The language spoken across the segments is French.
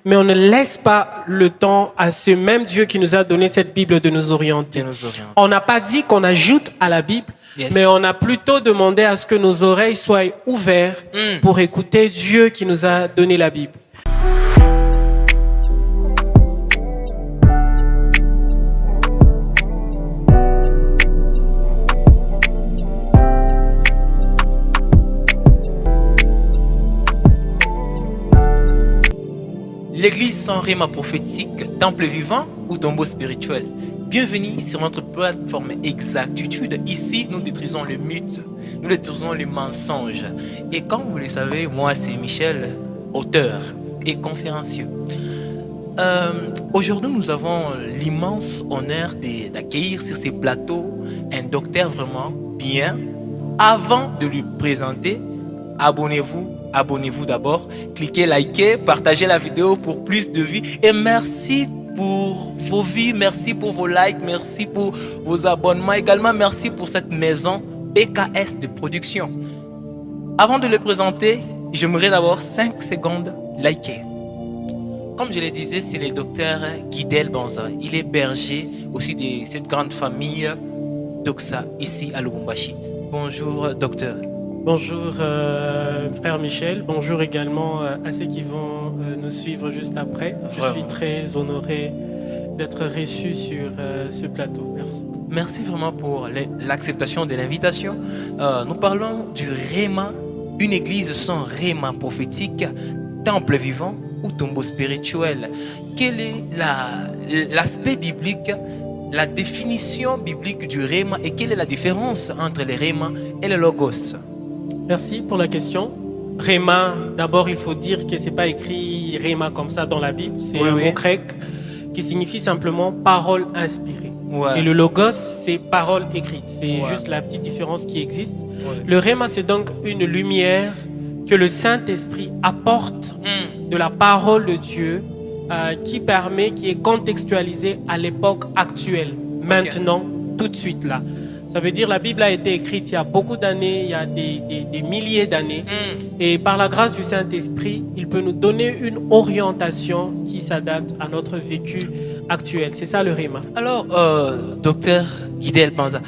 Mais on ne laisse pas le temps à ce même Dieu qui nous a donné cette Bible de nous orienter. On n'a pas dit qu'on ajoute à la Bible, mais on a plutôt demandé à ce que nos oreilles soient ouvertes pour écouter Dieu qui nous a donné la Bible. L'église sans rhéma prophétique, temple vivant ou tombeau spirituel. Bienvenue sur notre plateforme Exactitude. Ici, nous détruisons le mythe, nous détruisons les mensonges. Et comme vous le savez, moi c'est Michel, auteur et conférencier. Aujourd'hui, nous avons l'immense honneur d'accueillir sur ces plateaux un docteur vraiment bien. Avant de lui présenter, Abonnez-vous d'abord, cliquez, likez, partagez la vidéo pour plus de vues et merci pour vos vues, merci pour vos likes, merci pour vos abonnements, également merci pour cette maison PKS de production. Avant de le présenter, j'aimerais d'abord 5 secondes liker. Comme je le disais, c'est le docteur Guidel Banza. Il est berger aussi de cette grande famille Doxa ici à Lubumbashi. Bonjour docteur. Bonjour frère Michel, bonjour également à ceux qui vont nous suivre juste après. Je suis très honoré d'être reçu sur ce plateau. Merci. Merci vraiment pour l'acceptation de l'invitation. Nous parlons du rhéma, une église sans rhéma prophétique, temple vivant ou tombeau spirituel. Quel est l'aspect biblique, la définition biblique du rhéma et quelle est la différence entre le rhéma et le logos? Merci pour la question. Rhéma, d'abord, il faut dire que ce n'est pas écrit Rhéma comme ça dans la Bible. C'est un mot grec qui signifie simplement parole inspirée. Et le logos, c'est parole écrite. C'est juste la petite différence qui existe. Le Rhéma, c'est donc une lumière que le Saint-Esprit apporte de la parole de Dieu qui est contextualisée à l'époque actuelle. Maintenant, tout de suite là. Ça veut dire que la Bible a été écrite il y a beaucoup d'années, il y a des milliers d'années. Et par la grâce du Saint-Esprit, il peut nous donner une orientation qui s'adapte à notre vécu actuel. C'est ça le rhéma. Alors, docteur Guidel Banza,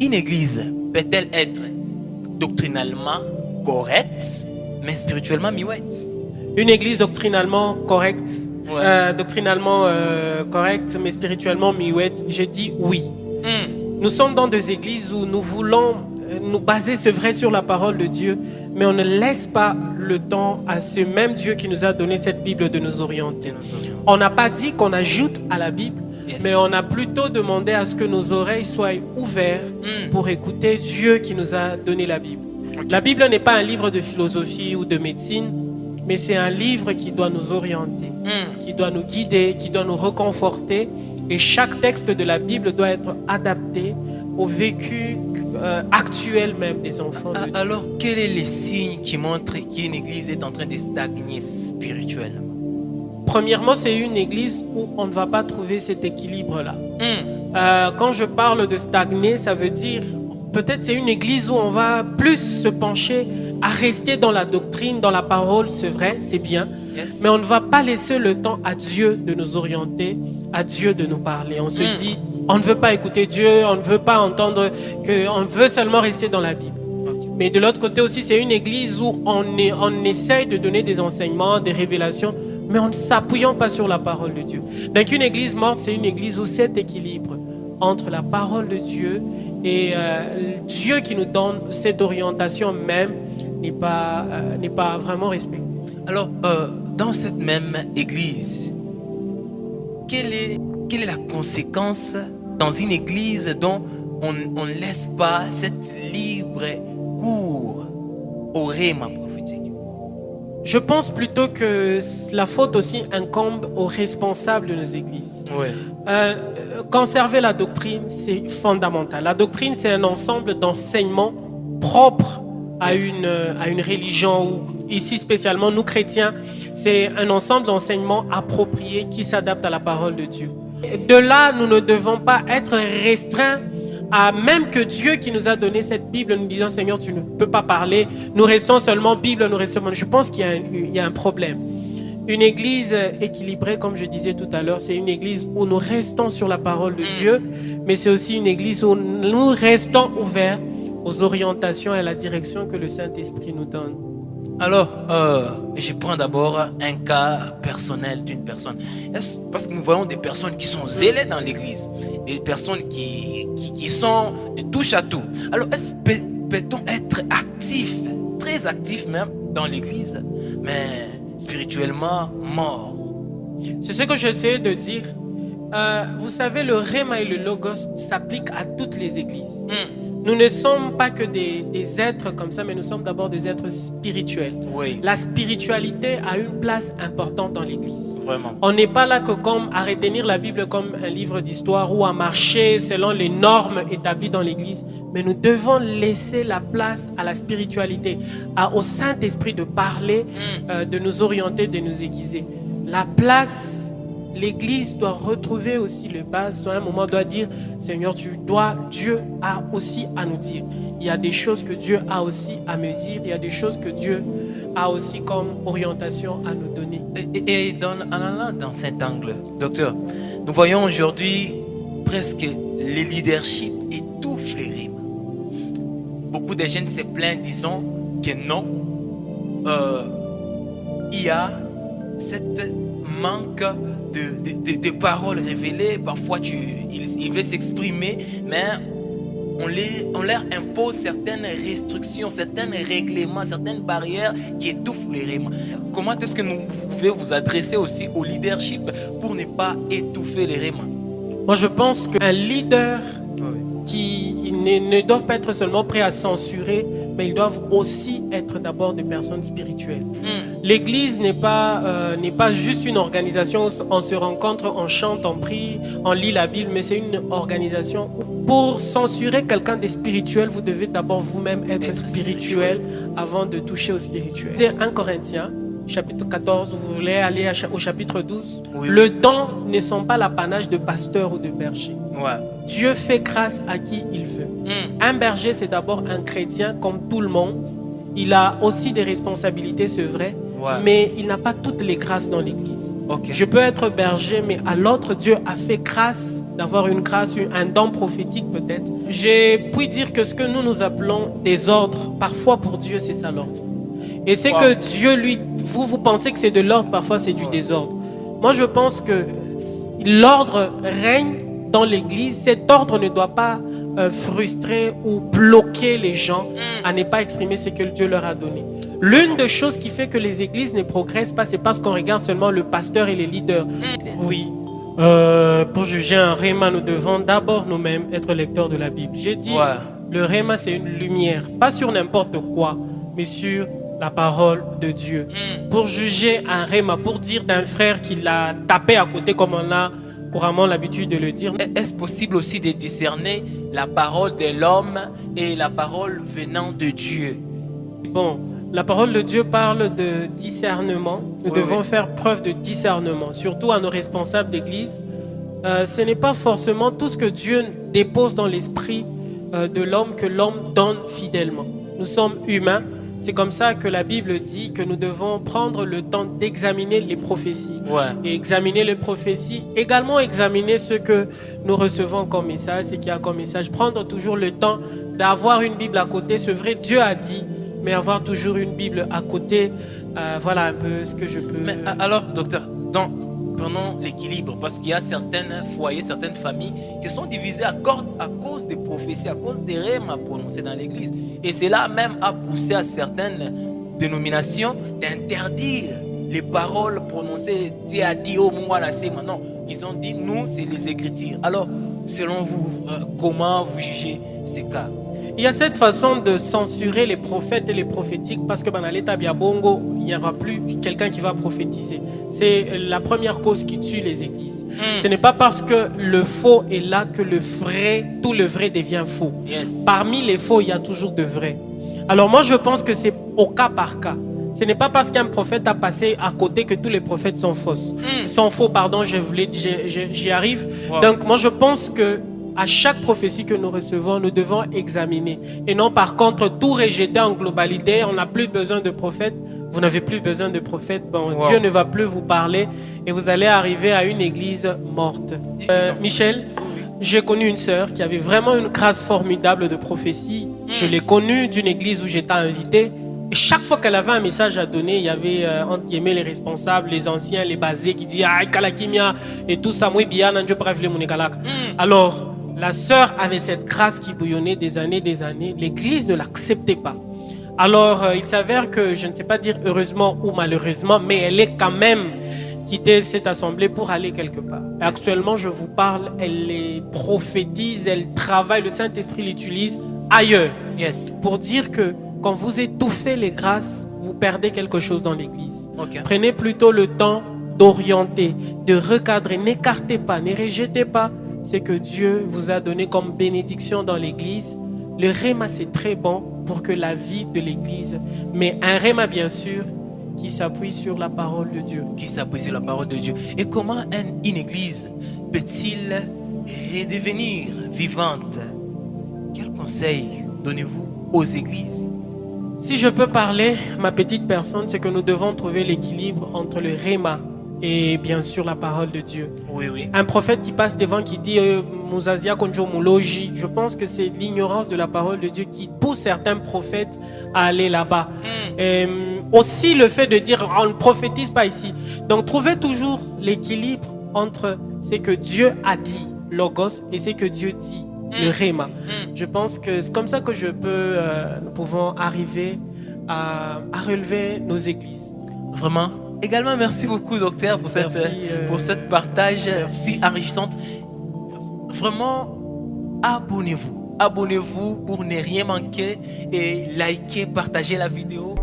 une église peut-elle être doctrinalement correcte, mais spirituellement miouette? Une église doctrinalement correcte, mais spirituellement miouette, je dis oui. Nous sommes dans des églises où nous voulons nous baser, c'est vrai, sur la parole de Dieu, mais on ne laisse pas le temps à ce même Dieu qui nous a donné cette Bible de nous orienter. On n'a pas dit qu'on ajoute à la Bible, mais on a plutôt demandé à ce que nos oreilles soient ouvertes pour écouter Dieu qui nous a donné la Bible. La Bible n'est pas un livre de philosophie ou de médecine, mais c'est un livre qui doit nous orienter, qui doit nous guider, qui doit nous réconforter. Et chaque texte de la Bible doit être adapté au vécu actuel même des enfants de Dieu. Alors, quels sont les signes qui montrent qu'une église est en train de stagner spirituellement? Premièrement, c'est une église où on ne va pas trouver cet équilibre-là. Quand je parle de stagner, ça veut dire peut-être c'est une église où on va plus se pencher à rester dans la doctrine, dans la parole, c'est vrai, c'est bien. Mais on ne va pas laisser le temps à Dieu de nous orienter, à Dieu de nous parler. On se dit, on ne veut pas écouter Dieu, on ne veut pas entendre, on veut seulement rester dans la Bible. Mais de l'autre côté aussi, c'est une église où on essaye de donner des enseignements, des révélations, mais en ne s'appuyant pas sur la parole de Dieu. Donc une église morte, c'est une église où cet équilibre entre la parole de Dieu et Dieu qui nous donne cette orientation même n'est pas vraiment respecté. Alors, dans cette même église, quelle est la conséquence dans une église dont on ne laisse pas cette libre cours au rhéma prophétique? Je pense plutôt que la faute aussi incombe aux responsables de nos églises. Conserver la doctrine, c'est fondamental. La doctrine, c'est un ensemble d'enseignements propres à une religion, ou ici spécialement nous chrétiens, c'est un ensemble d'enseignements appropriés qui s'adaptent à la parole de Dieu. De là, nous ne devons pas être restreints à même que Dieu qui nous a donné cette Bible, nous disant Seigneur, tu ne peux pas parler, nous restons seulement Bible, nous restons. Je pense qu'il y a un problème. Une église équilibrée, comme je disais tout à l'heure, c'est une église où nous restons sur la parole de Dieu, mais c'est aussi une église où nous restons ouverts aux orientations et à la direction que le Saint-Esprit nous donne. Alors, je prends d'abord un cas personnel d'une personne. Parce que nous voyons des personnes qui sont zélées dans l'église, des personnes qui sont de touche à tout. Alors, peut-on être actif, très actif même, dans l'église, mais spirituellement mort? C'est ce que j'essaie de dire. Vous savez, le Rhéma et le Logos s'appliquent à toutes les églises. Nous ne sommes pas que des êtres comme ça, mais nous sommes d'abord des êtres spirituels. Oui. La spiritualité a une place importante dans l'église. Vraiment. On n'est pas là que comme à retenir la Bible comme un livre d'histoire ou à marcher selon les normes établies dans l'église, mais nous devons laisser la place à la spiritualité, au Saint-Esprit de parler, de nous orienter, de nous aiguiser. La place... L'église doit retrouver aussi les bases. À un moment, doit dire, Seigneur, Dieu a aussi à nous dire. Il y a des choses que Dieu a aussi à me dire. Il y a des choses que Dieu a aussi comme orientation à nous donner. Et en allant dans cet angle, docteur, nous voyons aujourd'hui presque les leaderships étouffent les rimes. Beaucoup de jeunes se plaignent, disant que non, il y a cette manque de paroles révélées. Parfois, il veut s'exprimer, mais on leur impose certaines restrictions, certains règlements, certaines barrières qui étouffent les rimes. Comment est-ce que vous pouvez vous adresser aussi au leadership pour ne pas étouffer les rimes? Moi, je pense qu'un leader qui ne doivent pas être seulement prêts à censurer, mais ils doivent aussi être d'abord des personnes spirituelles. L'église n'est pas juste une organisation où on se rencontre, on chante, on prie, on lit la Bible, mais c'est une organisation où pour censurer quelqu'un de spirituel, vous devez d'abord vous-même être spirituel avant de toucher au spirituel. C'est 1 Corinthiens, chapitre 14, vous voulez aller au chapitre 12. Oui. Le don ne sont pas l'apanage de pasteurs ou de bergers. Ouais. Dieu fait grâce à qui il veut. Un berger, c'est d'abord un chrétien comme tout le monde. Il a aussi des responsabilités, c'est vrai, mais il n'a pas toutes les grâces dans l'église. Okay. Je peux être berger, mais à l'autre, Dieu a fait grâce d'avoir une grâce, un don prophétique peut-être. Je puis dire que ce que nous appelons des ordres, parfois pour Dieu, c'est ça l'ordre. Et c'est que Dieu, lui, vous pensez que c'est de l'ordre, parfois c'est du désordre. Moi, je pense que l'ordre règne dans l'église. Cet ordre ne doit pas frustrer ou bloquer les gens à ne pas exprimer ce que Dieu leur a donné. L'une des choses qui fait que les églises ne progressent pas, c'est parce qu'on regarde seulement le pasteur et les leaders. Oui. Pour juger un Rhéma, nous devons d'abord nous-mêmes être lecteurs de la Bible. J'ai dit, le Rhéma, c'est une lumière, pas sur n'importe quoi, mais sur la parole de Dieu. Pour juger un Rhéma, pour dire d'un frère qui l'a tapé à côté comme on a couramment l'habitude de le dire. Est-ce possible aussi de discerner la parole de l'homme et la parole venant de Dieu? Bon, la parole de Dieu parle de discernement. Nous devons faire preuve de discernement, surtout à nos responsables d'église. Ce n'est pas forcément tout ce que Dieu dépose dans l'esprit de l'homme que l'homme donne fidèlement. Nous sommes humains. C'est comme ça que la Bible dit que nous devons prendre le temps d'examiner les prophéties. Et examiner les prophéties, également examiner ce que nous recevons comme message, ce qu'il y a comme message. Prendre toujours le temps d'avoir une Bible à côté. C'est vrai, Dieu a dit, mais avoir toujours une Bible à côté, voilà un peu ce que je peux... Mais alors, docteur, prenons l'équilibre, parce qu'il y a certains foyers, certaines familles qui sont divisées à cause des prophéties, à cause des rèmes à prononcer dans l'église. Et cela même a poussé à certaines dénominations d'interdire les paroles prononcées. Dieu a dit au Mouala Sema. Non, ils ont dit nous, c'est les Écritures. Alors, selon vous, comment vous jugez ces cas? Il y a cette façon de censurer les prophètes et les prophétiques parce que dans l'état Biabongo, il n'y aura plus quelqu'un qui va prophétiser. C'est la première cause qui tue les églises. Ce n'est pas parce que le faux est là que le vrai, tout le vrai devient faux. Parmi les faux, il y a toujours de vrai. Alors moi, je pense que c'est au cas par cas. Ce n'est pas parce qu'un prophète a passé à côté que tous les prophètes sont fausses. Sont faux, pardon, j'y arrive. Donc moi, je pense que à chaque prophétie que nous recevons, nous devons examiner. Et non par contre tout rejeter en globalité. On n'a plus besoin de prophètes. vous n'avez plus besoin de prophète. Bon, Wow. Dieu ne va plus vous parler et vous allez arriver à une église morte. Michel, j'ai connu une sœur qui avait vraiment une grâce formidable de prophétie. Je l'ai connue d'une église où j'étais invité. Et chaque fois qu'elle avait un message à donner, il y avait entre guillemets les responsables, les anciens, les basés qui disaient ah kalakimia et tout ça. Moi bien, Dieu bref le mounikalak. Alors la sœur avait cette grâce qui bouillonnait des années, des années. L'église ne l'acceptait pas. Alors il s'avère que je ne sais pas dire heureusement ou malheureusement, mais elle est quand même quitté cette assemblée pour aller quelque part. Et actuellement, je vous parle, elle les prophétise, elle travaille, le Saint-Esprit l'utilise ailleurs. Yes. Pour dire que quand vous étouffez les grâces, vous perdez quelque chose dans l'église. Ok. Prenez plutôt le temps d'orienter, de recadrer. N'écartez pas, ne rejetez pas ce que Dieu vous a donné comme bénédiction dans l'église. Le réma, c'est très bon pour que la vie de l'église, mais un réma, bien sûr, qui s'appuie sur la parole de Dieu. Qui s'appuie sur la parole de Dieu. Et comment une église peut-il redevenir vivante? Quel conseil donnez-vous aux églises? Si je peux parler, ma petite personne, c'est que nous devons trouver l'équilibre entre le réma et bien sûr la parole de Dieu. Oui, oui. Un prophète qui passe devant qui dit Mouzazia Konjo Mouloji, je pense que c'est l'ignorance de la parole de Dieu qui pousse certains prophètes à aller là-bas. Aussi le fait de dire on ne prophétise pas ici. Donc trouvez toujours l'équilibre entre ce que Dieu a dit, Logos, et ce que Dieu dit, le Réma. Je pense que c'est comme ça que nous pouvons arriver à relever nos églises. Vraiment. Également, merci beaucoup, docteur, pour cette partage si enrichissante. Merci. Vraiment, abonnez-vous. Abonnez-vous pour ne rien manquer et likez, partagez la vidéo.